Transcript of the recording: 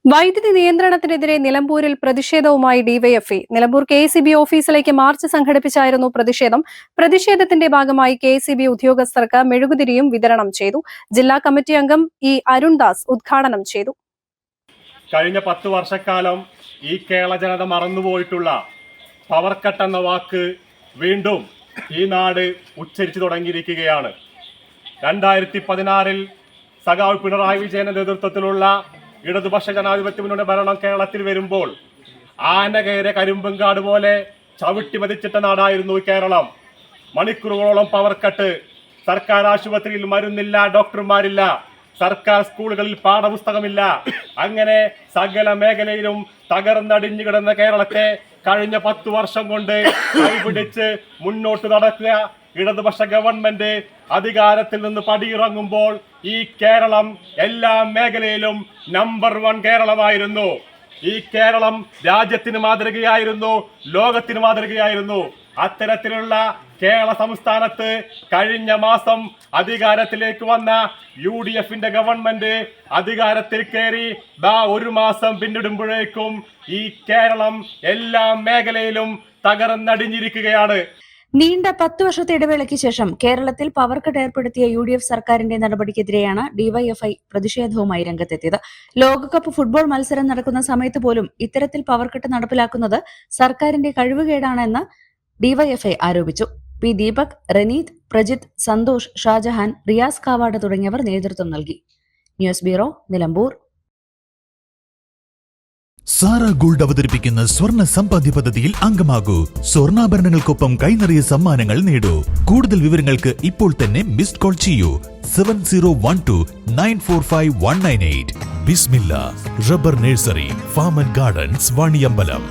വൈദ്യുതി നിയന്ത്രണത്തിനെതിരെ നിലമ്പൂരിൽ പ്രതിഷേധവുമായി ഡിവൈഎഫ്ഐ. നിലമ്പൂർ കെഎസ്ഇബി ഓഫീസിലേക്ക് മാർച്ച് സംഘടിപ്പിച്ചായിരുന്നു പ്രതിഷേധം. പ്രതിഷേധത്തിന്റെ ഭാഗമായി കെഎസ്ഇബി ഉദ്യോഗസ്ഥർക്ക് മെഴുകുതിരിയും വിതരണം ചെയ്തു. ജില്ലാ കമ്മിറ്റി അംഗം ഇ അരുൺദാസ് ഉദ്ഘാടനം ചെയ്തു. കഴിഞ്ഞ 10 വർഷക്കാലം ഈ കേരള ജനത മറന്നുപോയിട്ടുള്ള പവർ കട്ട് എന്ന വാക്ക് വീണ്ടും ഈ നാട് ഉച്ചരിച്ചു തുടങ്ങിയിരിക്കുകയാണ്. 2016 സഖാവ് പിണറായി വിജയന്റെ നേതൃത്വത്തിലുള്ള ഇടതുപക്ഷ ജനാധിപത്യ മുന്നണിയുടെ ഭരണം കേരളത്തിൽ വരുമ്പോൾ ആന കയറിയ കരിമ്പങ്കാട് പോലെ ചവിട്ടി മതിച്ചിട്ട നാടായിരുന്നു കേരളം. മണിക്കൂറുകളോളം പവർ കട്ട്, സർക്കാർ ആശുപത്രിയിൽ മരുന്നില്ല, ഡോക്ടർമാരില്ല, സർക്കാർ സ്കൂളുകളിൽ പാഠപുസ്തകമില്ല. അങ്ങനെ സകല മേഖലയിലും തകർന്നടിഞ്ഞു കിടന്ന കേരളത്തെ കഴിഞ്ഞ 10 വർഷം കൊണ്ട് കൈപിടിച്ച് മുന്നോട്ട് നടക്കുക ഇടതുപക്ഷ ഗവൺമെന്റ് അധികാരത്തിൽ നിന്ന് പടിയിറങ്ങുമ്പോൾ ഈ കേരളം എല്ലാ മേഖലയിലും നമ്പർ 1 കേരളമായിരുന്നു. ഈ കേരളം രാജ്യത്തിന് മാതൃകയായിരുന്നു, ലോകത്തിന് മാതൃകയായിരുന്നു. അത്തരത്തിലുള്ള കേരള സംസ്ഥാനത്ത് കഴിഞ്ഞ മാസം അധികാരത്തിലേക്ക് വന്ന UDFന്റെ ഗവൺമെന്റ് അധികാരത്തിൽ കയറി 1 മാസം പിന്നിടുമ്പോഴേക്കും ഈ കേരളം എല്ലാ മേഖലയിലും തകർന്നടിഞ്ഞിരിക്കുകയാണ്. നീണ്ട 10 വർഷത്തെ ഇടവേളയ്ക്ക് ശേഷം കേരളത്തിൽ പവർ കട്ട് ഏർപ്പെടുത്തിയ UDF സർക്കാരിന്റെ നടപടിക്കെതിരെയാണ് ഡിവൈഎഫ്ഐ പ്രതിഷേധവുമായി രംഗത്തെത്തിയത്. ലോകകപ്പ് ഫുട്ബോൾ മത്സരം നടക്കുന്ന സമയത്ത് പോലും ഇത്തരത്തിൽ പവർ കട്ട് നടപ്പിലാക്കുന്നത് സർക്കാരിന്റെ കഴിവുകേടാണെന്ന് ഡിവൈഎഫ്ഐ ആരോപിച്ചു. പി ദീപക്, റനീത്, പ്രജിത്ത്, സന്തോഷ്, ഷാജഹാൻ, റിയാസ് കാവാട് തുടങ്ങിയവർ നേതൃത്വം നൽകി. News bureau, Nilambur. Sara Gold അവതരിപ്പിക്കുന്ന സ്വർണ്ണ സമ്പാദ്യ പദ്ധതിയിൽ അംഗമാകൂ. സ്വർണ്ണാഭരണങ്ങൾക്കൊപ്പം കൈനിറിയ സമ്മാനങ്ങൾ നേടൂ. കൂടുതൽ വിവരങ്ങൾക്ക് ഇപ്പോൾ തന്നെ മിസ്ഡ് കോൾ ചെയ്യൂ 7012945198. Bismillah rubber nursery, farm and gardens, Vaniyambalam.